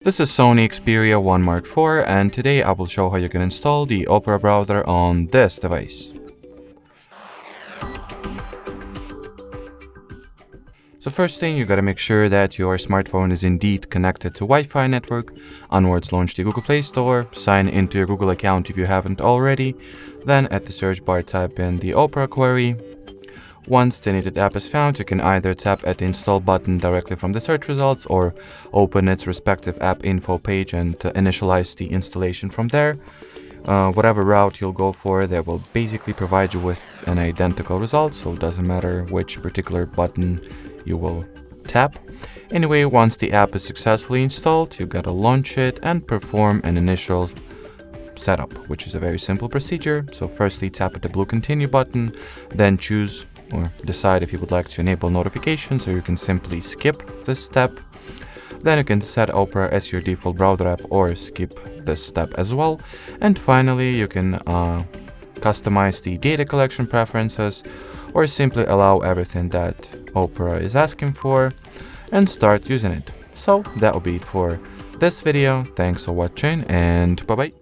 This is Sony Xperia 1 Mark IV, and today I will show how you can install the Opera browser on this device. So first thing, you gotta make sure that your smartphone is indeed connected to Wi-Fi network. Onwards, launch the Google Play Store, sign into your Google account if you haven't already. Then at the search bar type in the Opera query. Once the needed app is found, you can either tap at the install button directly from the search results or open its respective app info page and initialize the installation from there. Whatever route you'll go for, they will basically provide you with an identical result, so it doesn't matter which particular button you will tap. Anyway, once the app is successfully installed, you gotta launch it and perform an initial setup, which is a very simple procedure. So firstly, tap at the blue continue button, then choose or decide if you would like to enable notifications, or you can simply skip this step. Then you can set Opera as your default browser app or skip this step as well. And finally, you can customize the data collection preferences or simply allow everything that Opera is asking for and start using it. So that will be it for this video. Thanks for watching and bye bye.